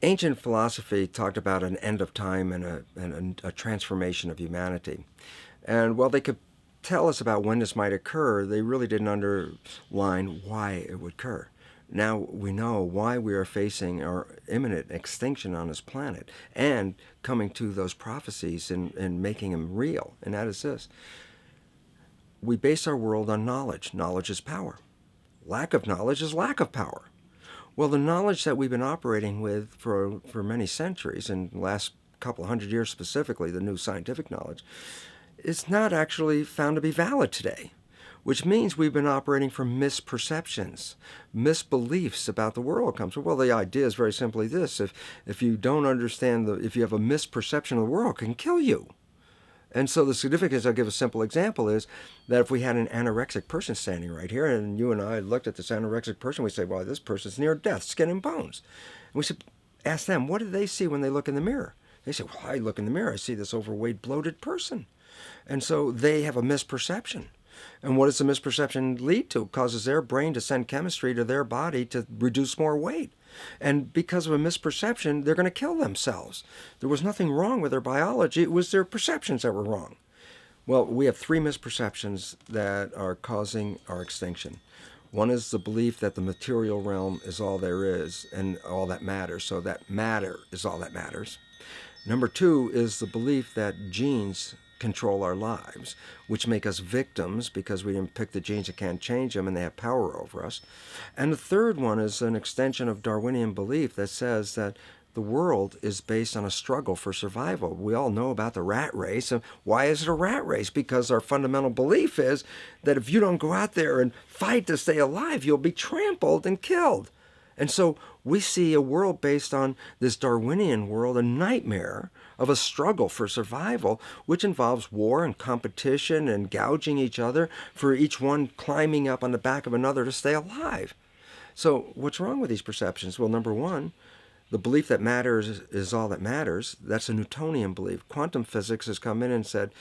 Ancient philosophy talked about an end of time and a transformation of humanity. And while they could tell us about when this might occur, they really didn't underline why it would occur. Now we know why we are facing our imminent extinction on this planet and coming to those prophecies and making them real. And that is this: we base our world on knowledge. Knowledge is power. Lack of knowledge is lack of power. Well, the knowledge that we've been operating with for many centuries, and the last couple of hundred years specifically, the new scientific knowledge, is not actually found to be valid today, which means we've been operating from misperceptions, misbeliefs about the world comes from. Well, the idea is very simply this: if you don't understand if you have a misperception of the world, it can kill you. And so the significance, I'll give a simple example, is that if we had an anorexic person standing right here, and you and I looked at this anorexic person, we say, well, this person's near death, skin and bones. And we should ask them, what do they see when they look in the mirror? They say, well, I look in the mirror, I see this overweight, bloated person. And so they have a misperception. And what does the misperception lead to? It causes their brain to send chemistry to their body to reduce more weight. And because of a misperception, they're going to kill themselves. There was nothing wrong with their biology. It was their perceptions that were wrong. Well, we have three misperceptions that are causing our extinction. One is the belief that the material realm is all there is and all that matters, so that matter is all that matters. Number two is the belief that genes control our lives, which make us victims because we didn't pick the genes that can't change them and they have power over us. And the third one is an extension of Darwinian belief that says that the world is based on a struggle for survival. We all know about the rat race. And why is it a rat race? Because our fundamental belief is that if you don't go out there and fight to stay alive, you'll be trampled and killed. And so we see a world based on this Darwinian world, a nightmare of a struggle for survival, which involves war and competition and gouging each other for each one climbing up on the back of another to stay alive. So what's wrong with these perceptions? Well, number one, the belief that matters is all that matters. That's a Newtonian belief. Quantum physics has come in and said,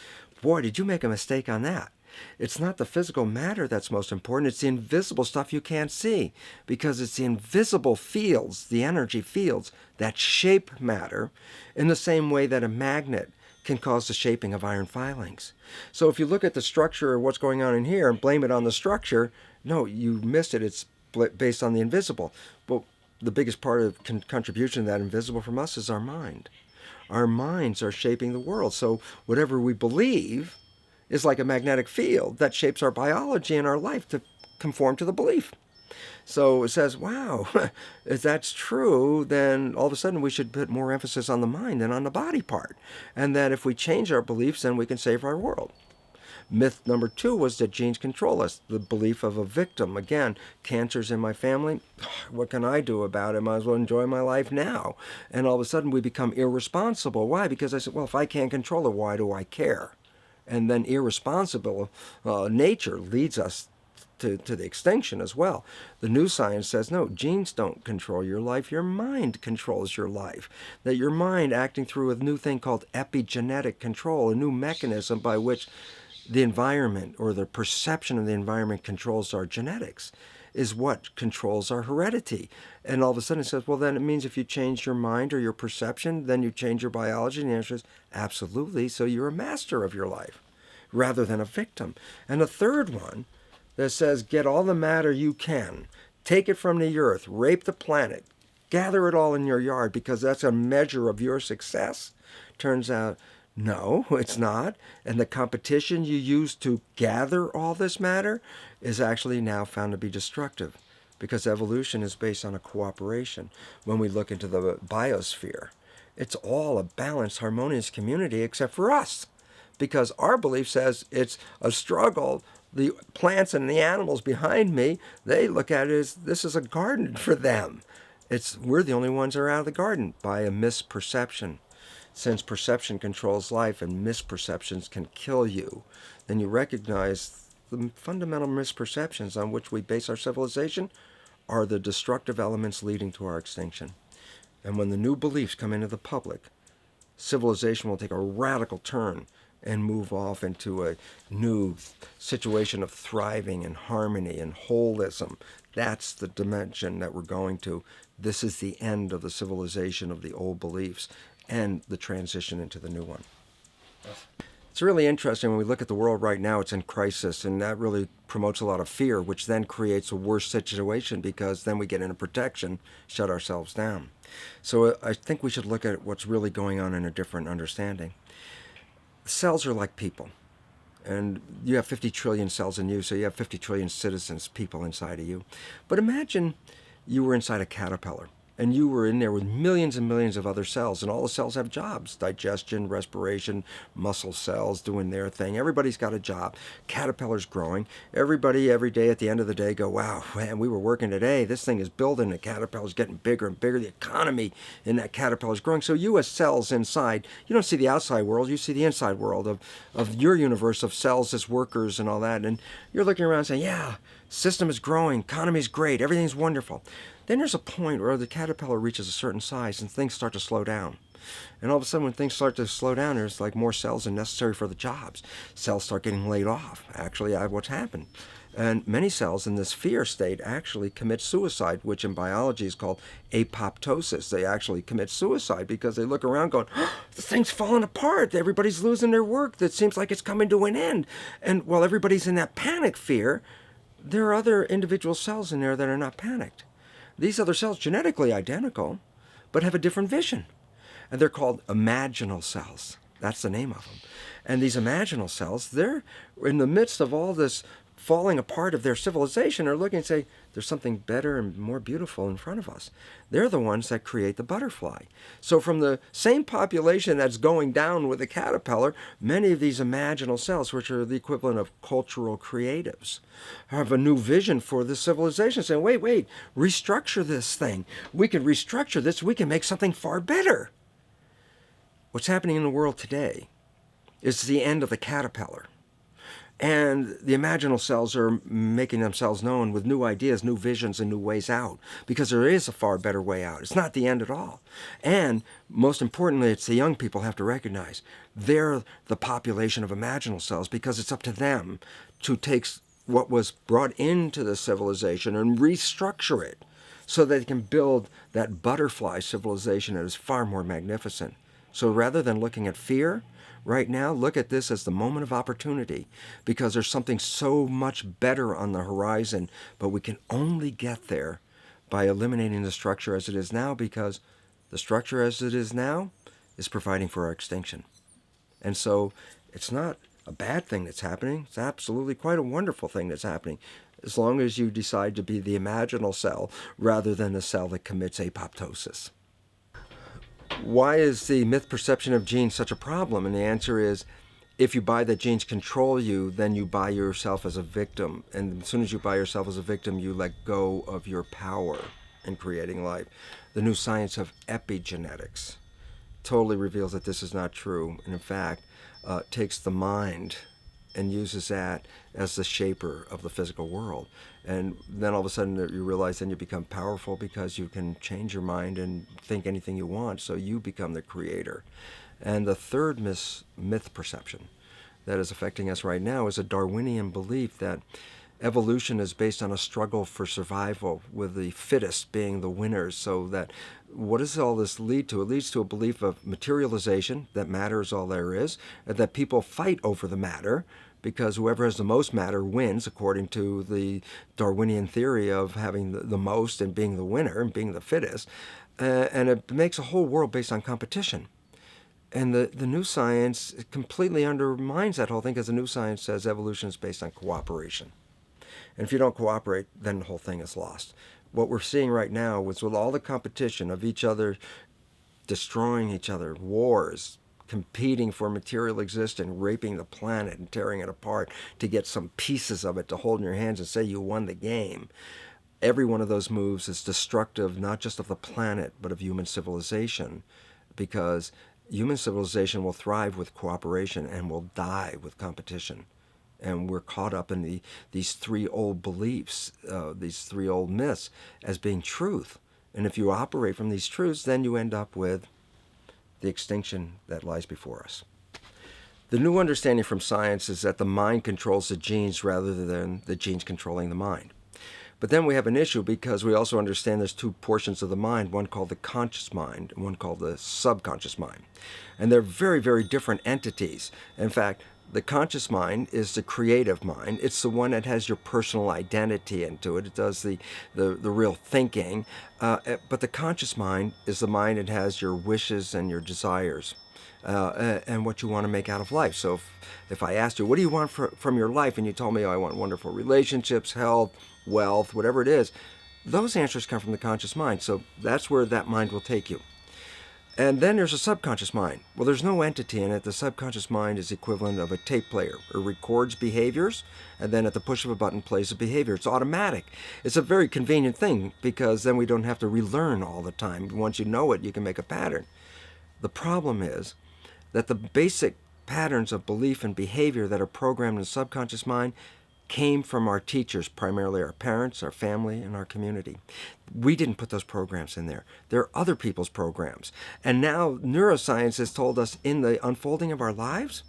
boy, did you make a mistake on that? It's not the physical matter that's most important. It's the invisible stuff you can't see, because it's the invisible fields, the energy fields, that shape matter in the same way that a magnet can cause the shaping of iron filings. So if you look at the structure of what's going on in here and blame it on the structure, no, you missed it. It's based on the invisible. But the biggest part of contribution to that invisible from us is our mind. Our minds are shaping the world. So whatever we believe is like a magnetic field that shapes our biology and our life to conform to the belief. So it says, wow, if that's true, then all of a sudden we should put more emphasis on the mind than on the body part. And that if we change our beliefs, then we can save our world. Myth number two was that genes control us, the belief of a victim. Again, cancer's in my family. What can I do about it? Might as well enjoy my life now. And all of a sudden we become irresponsible. Why? Because I said, well, if I can't control it, why do I care? And then irresponsible nature leads us to the extinction as well. The new science says, no, genes don't control your life. Your mind controls your life. That your mind, acting through a new thing called epigenetic control, a new mechanism by which the environment or the perception of the environment controls our genetics, is what controls our heredity. And all of a sudden it says, well, then it means if you change your mind or your perception, then you change your biology. And the answer is absolutely. So you're a master of your life rather than a victim. And the third one that says, get all the matter you can, take it from the earth, rape the planet, gather it all in your yard because that's a measure of your success. Turns out, no, it's not. And the competition you use to gather all this matter is actually now found to be destructive, because evolution is based on a cooperation. When we look into the biosphere, it's all a balanced, harmonious community except for us, because our belief says it's a struggle. The plants and the animals behind me, they look at it as this is a garden for them. We're the only ones that are out of the garden by a misperception. Since perception controls life and misperceptions can kill you, then you recognize the fundamental misperceptions on which we base our civilization are the destructive elements leading to our extinction. And when the new beliefs come into the public, civilization will take a radical turn and move off into a new situation of thriving and harmony and holism. That's the dimension that we're going to. This is the end of the civilization of the old beliefs and the transition into the new one. It's really interesting when we look at the world right now, it's in crisis, and that really promotes a lot of fear, which then creates a worse situation because then we get into protection, shut ourselves down. So I think we should look at what's really going on in a different understanding. Cells are like people, and you have 50 trillion cells in you, so you have 50 trillion citizens, people inside of you. But imagine you were inside a caterpillar, and you were in there with millions and millions of other cells, and all the cells have jobs: digestion, respiration, muscle cells doing their thing. Everybody's got a job. Caterpillar's growing. Everybody every day at the end of the day go, wow, man, we were working today. This thing is building. The caterpillar's getting bigger and bigger. The economy in that caterpillar's growing. So you as cells inside, you don't see the outside world. You see the inside world of your universe of cells as workers and all that. And you're looking around saying, yeah, system is growing. Economy's great. Everything's wonderful. Then there's a point where the caterpillar reaches a certain size and things start to slow down. And all of a sudden, when things start to slow down, there's like more cells than necessary for the jobs. Cells start getting laid off. Actually, what's happened. And many cells in this fear state actually commit suicide, which in biology is called apoptosis. They actually commit suicide because they look around going, oh, the thing's falling apart. Everybody's losing their work. That seems like it's coming to an end. And while everybody's in that panic fear, there are other individual cells in there that are not panicked. These other cells, genetically identical, but have a different vision. And they're called imaginal cells. That's the name of them. And these imaginal cells, they're in the midst of all this falling apart of their civilization, are looking and say, there's something better and more beautiful in front of us. They're the ones that create the butterfly. So from the same population that's going down with the caterpillar, many of these imaginal cells, which are the equivalent of cultural creatives, have a new vision for the civilization, saying, wait, restructure this thing. We can restructure this. We can make something far better. What's happening in the world today is the end of the caterpillar. And the imaginal cells are making themselves known with new ideas, new visions, and new ways out, because there is a far better way out. It's not the end at all. And most importantly, it's the young people have to recognize they're the population of imaginal cells, because it's up to them to take what was brought into the civilization and restructure it so that they can build that butterfly civilization that is far more magnificent. So rather than looking at fear, right now, look at this as the moment of opportunity, because there's something so much better on the horizon, but we can only get there by eliminating the structure as it is now, because the structure as it is now is providing for our extinction. And so it's not a bad thing that's happening. It's absolutely quite a wonderful thing that's happening, as long as you decide to be the imaginal cell rather than the cell that commits apoptosis. Why is the myth perception of genes such a problem? And the answer is, if you buy that genes control you, then you buy yourself as a victim. And as soon as you buy yourself as a victim, you let go of your power in creating life. The new science of epigenetics totally reveals that this is not true. And in fact, takes the mind and uses that as the shaper of the physical world. And then all of a sudden you realize then you become powerful because you can change your mind and think anything you want, so you become the creator. And the third myth perception that is affecting us right now is a Darwinian belief that evolution is based on a struggle for survival, with the fittest being the winners. So that, what does all this lead to? It leads to a belief of materialization, that matter is all there is, and that people fight over the matter, because whoever has the most matter wins, according to the Darwinian theory of having the most and being the winner and being the fittest. And it makes a whole world based on competition. And the new science completely undermines that whole thing, because the new science says evolution is based on cooperation. And if you don't cooperate, then the whole thing is lost. What we're seeing right now is, with all the competition of each other destroying each other, wars, competing for material existence, raping the planet and tearing it apart to get some pieces of it to hold in your hands and say you won the game. Every one of those moves is destructive, not just of the planet, but of human civilization, because human civilization will thrive with cooperation and will die with competition. And we're caught up in these three old beliefs, these three old myths, as being truth. And if you operate from these truths, then you end up with the extinction that lies before us. The new understanding from science is that the mind controls the genes rather than the genes controlling the mind. But then we have an issue because we also understand there's two portions of the mind, one called the conscious mind and one called the subconscious mind. And they're very, very different entities. In fact, the conscious mind is the creative mind. It's the one that has your personal identity into it. It does the real thinking. But the conscious mind is the mind that has your wishes and your desires. And what you want to make out of life. So if I asked you, what do you want from your life? And you told me, oh, I want wonderful relationships, health, wealth, whatever it is, those answers come from the conscious mind. So that's where that mind will take you. And then there's a subconscious mind. Well, there's no entity in it. The subconscious mind is the equivalent of a tape player. It records behaviors, and then at the push of a button plays a behavior. It's automatic. It's a very convenient thing because then we don't have to relearn all the time. Once you know it, you can make a pattern. The problem is that the basic patterns of belief and behavior that are programmed in the subconscious mind came from our teachers, primarily our parents, our family, and our community. We didn't put those programs in there. They're other people's programs. And now neuroscience has told us in the unfolding of our lives,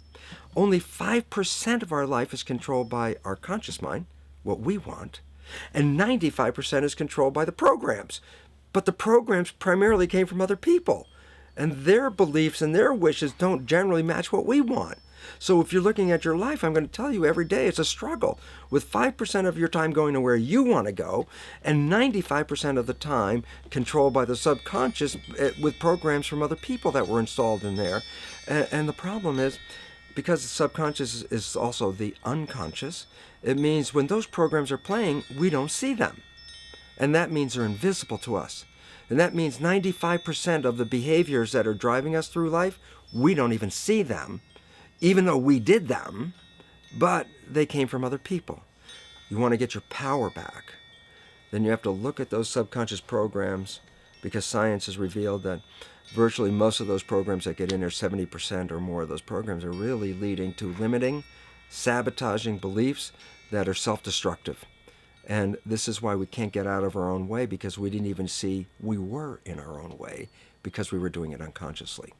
only 5% of our life is controlled by our conscious mind, what we want, and 95% is controlled by the programs. But the programs primarily came from other people. And their beliefs and their wishes don't generally match what we want. So if you're looking at your life, I'm going to tell you every day it's a struggle, with 5% of your time going to where you want to go and 95% of the time controlled by the subconscious with programs from other people that were installed in there. And the problem is, because the subconscious is also the unconscious, it means when those programs are playing, we don't see them. And that means they're invisible to us. And that means 95% of the behaviors that are driving us through life, we don't even see them, even though we did them, but they came from other people. You want to get your power back, then you have to look at those subconscious programs, because science has revealed that virtually most of those programs that get in there, 70% or more of those programs, are really leading to limiting, sabotaging beliefs that are self-destructive. And this is why we can't get out of our own way, because we didn't even see we were in our own way because we were doing it unconsciously.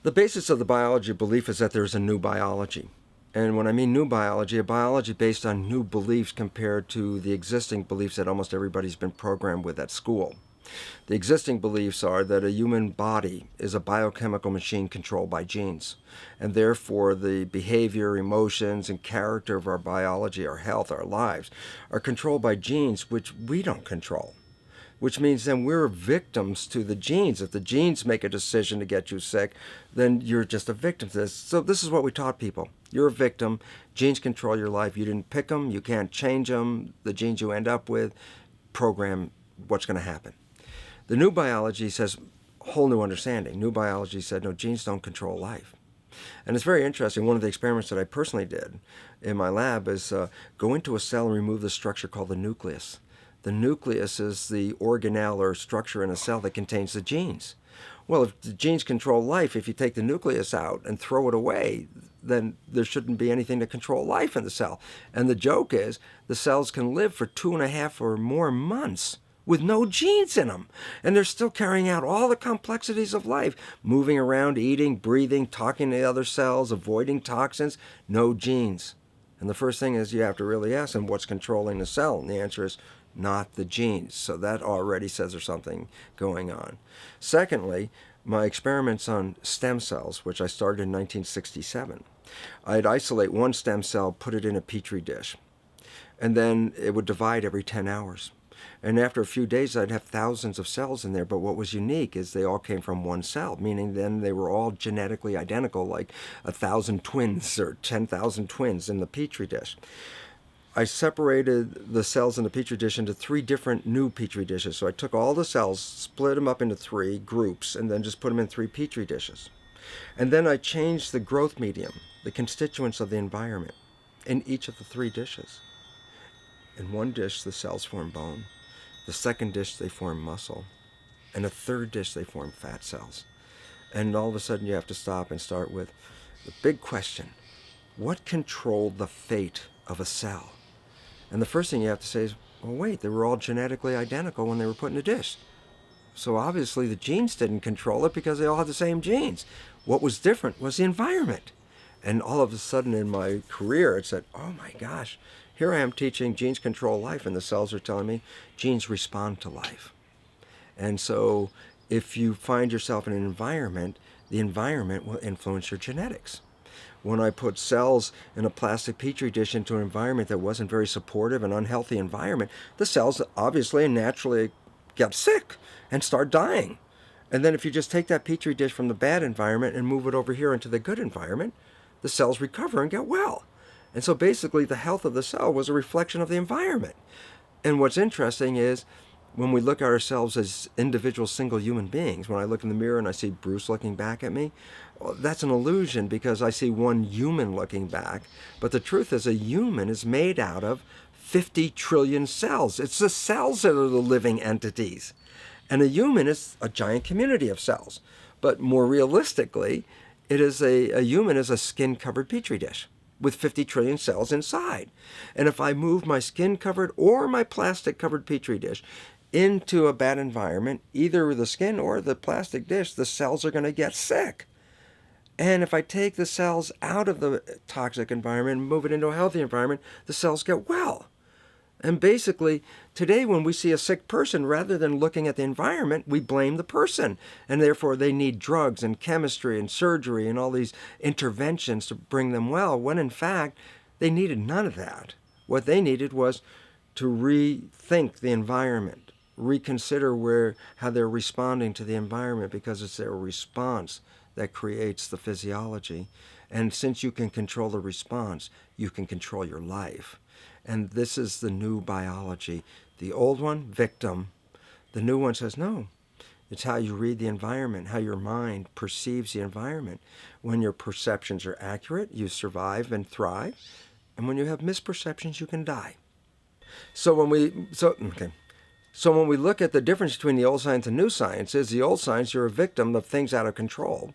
The basis of the biology belief is that there's a new biology. And when I mean new biology, a biology based on new beliefs compared to the existing beliefs that almost everybody's been programmed with at school. The existing beliefs are that a human body is a biochemical machine controlled by genes, and therefore the behavior, emotions, and character of our biology, our health, our lives, are controlled by genes which we don't control, which means then we're victims to the genes. If the genes make a decision to get you sick, then you're just a victim to this. So this is what we taught people. You're a victim. Genes control your life. You didn't pick them. You can't change them. The genes you end up with program what's going to happen. The new biology says a whole new understanding. New biology said, no, genes don't control life. And it's very interesting. One of the experiments that I personally did in my lab is go into a cell and remove the structure called the nucleus. The nucleus is the organelle or structure in a cell that contains the genes. Well, if the genes control life, if you take the nucleus out and throw it away, then there shouldn't be anything to control life in the cell. And the joke is the cells can live for 2.5 or more months with no genes in them. And they're still carrying out all the complexities of life, moving around, eating, breathing, talking to other cells, avoiding toxins, no genes. And the first thing is you have to really ask them, what's controlling the cell? And the answer is not the genes. So that already says there's something going on. Secondly, my experiments on stem cells, which I started in 1967, I'd isolate one stem cell, put it in a petri dish, and then it would divide every 10 hours. And after a few days, I'd have thousands of cells in there. But what was unique is they all came from one cell, meaning then they were all genetically identical, like 1,000 twins or 10,000 twins in the petri dish. I separated the cells in the petri dish into 3 different new petri dishes. So I took all the cells, split them up into 3 groups, and then just put them in 3 petri dishes. And then I changed the growth medium, the constituents of the environment, in each of the 3 dishes. In one dish, the cells form bone. The second dish, they form muscle. And the third dish, they form fat cells. And all of a sudden, you have to stop and start with the big question. What controlled the fate of a cell? And the first thing you have to say is, well, wait, they were all genetically identical when they were put in a dish. So obviously the genes didn't control it because they all had the same genes. What was different was the environment. And all of a sudden in my career, it said, oh my gosh, here I am teaching genes control life, and the cells are telling me genes respond to life. And so if you find yourself in an environment, the environment will influence your genetics. When I put cells in a plastic petri dish into an environment that wasn't very supportive, an unhealthy environment, the cells obviously and naturally get sick and start dying. And then if you just take that petri dish from the bad environment and move it over here into the good environment, the cells recover and get well. And so basically the health of the cell was a reflection of the environment. And what's interesting is when we look at ourselves as individual single human beings, when I look in the mirror and I see Bruce looking back at me, well, that's an illusion because I see one human looking back. But the truth is a human is made out of 50 trillion cells. It's the cells that are the living entities. And a human is a giant community of cells. But more realistically, it is a human is a skin-covered petri dish with 50 trillion cells inside. And if I move my skin-covered or my plastic-covered petri dish into a bad environment, either the skin or the plastic dish, the cells are going to get sick. And if I take the cells out of the toxic environment and move it into a healthy environment, the cells get well. And basically, today when we see a sick person, rather than looking at the environment, we blame the person. And therefore they need drugs and chemistry and surgery and all these interventions to bring them well, when in fact, they needed none of that. What they needed was to rethink the environment, reconsider how they're responding to the environment, because it's their response that creates the physiology. And since you can control the response, you can control your life. And this is the new biology. The old one, victim. The new one says, no. It's how you read the environment, how your mind perceives the environment. When your perceptions are accurate, you survive and thrive. And when you have misperceptions, you can die. So when we look at the difference between the old science and new science, is the old science, you're a victim of things out of control.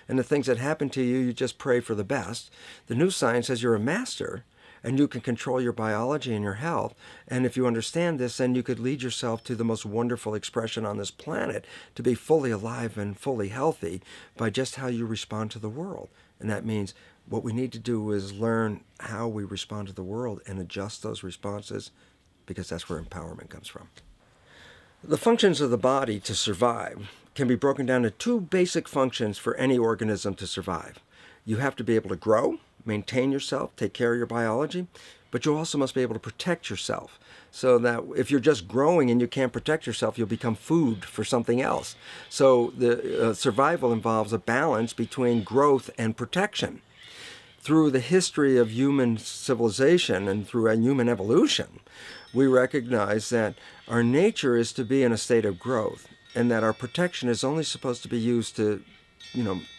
And the things that happen to you, you just pray for the best. The new science says you're a master, and you can control your biology and your health. And if you understand this, then you could lead yourself to the most wonderful expression on this planet, to be fully alive and fully healthy by just how you respond to the world. And that means what we need to do is learn how we respond to the world and adjust those responses, because that's where empowerment comes from. The functions of the body to survive can be broken down to two basic functions for any organism to survive. You have to be able to grow, maintain yourself, take care of your biology, but you also must be able to protect yourself, so that if you're just growing and you can't protect yourself, you'll become food for something else. So the survival involves a balance between growth and protection. Through the history of human civilization and through human evolution, we recognize that our nature is to be in a state of growth, and that our protection is only supposed to be used to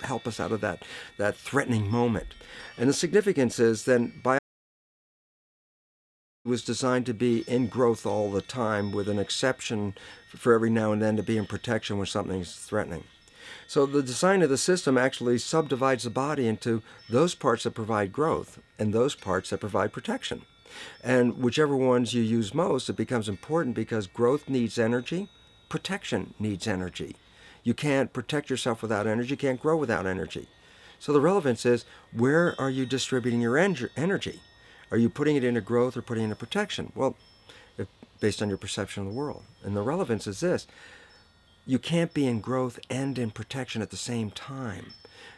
help us out of that threatening moment. And the significance is that biology was designed to be in growth all the time, with an exception for every now and then to be in protection when something's threatening. So the design of the system actually subdivides the body into those parts that provide growth and those parts that provide protection. And whichever ones you use most, it becomes important, because growth needs energy, protection needs energy. You can't protect yourself without energy, you can't grow without energy. So the relevance is, where are you distributing your energy? Are you putting it into growth or putting it into protection? Well, based on your perception of the world. And the relevance is this: you can't be in growth and in protection at the same time.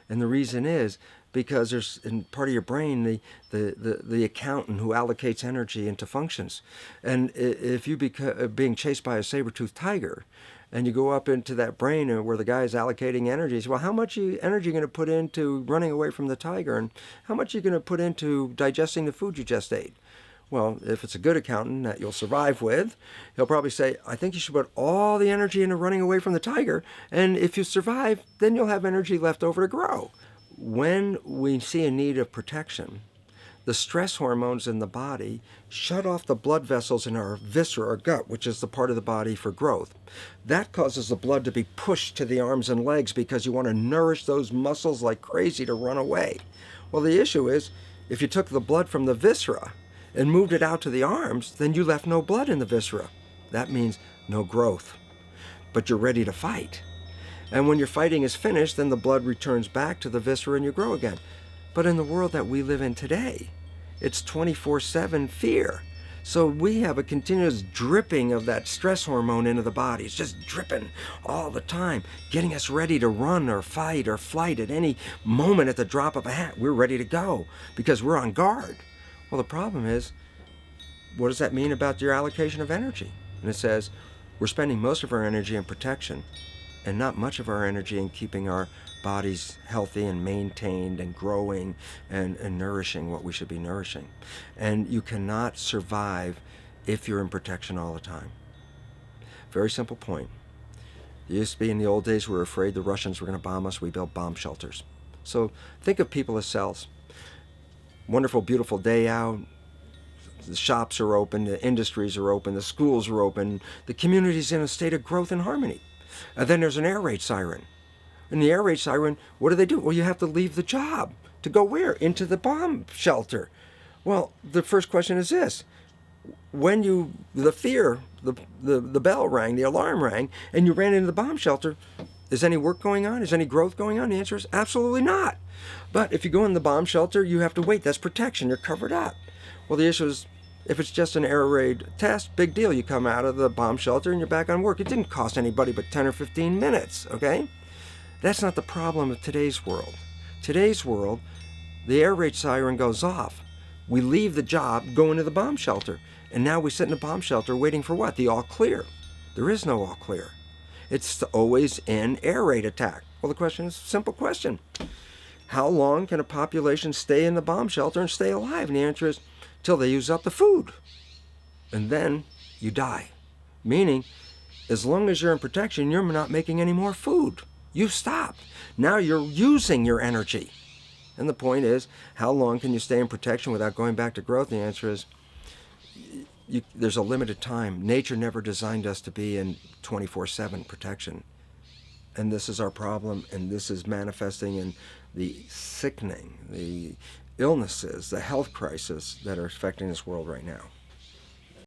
And the reason is because there's, in part of your brain, the accountant who allocates energy into functions. And if you being chased by a saber-toothed tiger, and you go up into that brain where the guy is allocating energy, so, well, how much energy are you going to put into running away from the tiger, and how much are you going to put into digesting the food you just ate? Well, if it's a good accountant that you'll survive with, he'll probably say, I think you should put all the energy into running away from the tiger, and if you survive, then you'll have energy left over to grow. When we see a need of protection, the stress hormones in the body shut off the blood vessels in our viscera, or gut, which is the part of the body for growth. That causes the blood to be pushed to the arms and legs, because you want to nourish those muscles like crazy to run away. Well, the issue is, if you took the blood from the viscera and moved it out to the arms, then you left no blood in the viscera. That means no growth. But you're ready to fight. And when your fighting is finished, then the blood returns back to the viscera and you grow again. But in the world that we live in today, it's 24/7 fear. So we have a continuous dripping of that stress hormone into the body. It's just dripping all the time, getting us ready to run or fight or flight at any moment at the drop of a hat. We're ready to go because we're on guard. Well, the problem is, what does that mean about your allocation of energy? And it says we're spending most of our energy in protection and not much of our energy in keeping our bodies healthy and maintained and growing and nourishing what we should be nourishing. And you cannot survive if you're in protection all the time. Very simple point. It used to be in the old days we were afraid the Russians were going to bomb us. We built bomb shelters. So think of people as cells. Wonderful, beautiful day out. The shops are open, the industries are open, the schools are open, the community's in a state of growth and harmony. And then there's an air raid siren. And the air raid siren, what do? Well, you have to leave the job to go where? Into the bomb shelter. Well, the first question is this. When the bell rang, the alarm rang, and you ran into the bomb shelter, is any work going on? Is any growth going on? The answer is absolutely not. But if you go in the bomb shelter, you have to wait. That's protection. You're covered up. Well, the issue is, if it's just an air raid test, big deal. You come out of the bomb shelter and you're back on work. It didn't cost anybody but 10 or 15 minutes, okay? That's not the problem of today's world. Today's world, the air raid siren goes off. We leave the job, go into the bomb shelter. And now we sit in the bomb shelter waiting for what? The all clear. There is no all clear. It's always in air raid attack. Well, the question is a simple question. How long can a population stay in the bomb shelter and stay alive? And the answer is till they use up the food. And then you die. Meaning, as long as you're in protection, you're not making any more food. You stopped. Now you're using your energy. And the point is, how long can you stay in protection without going back to growth? The answer is, there's a limited time. Nature never designed us to be in 24/7 protection. And this is our problem, and this is manifesting in the sickening, the illnesses, the health crisis that are affecting this world right now.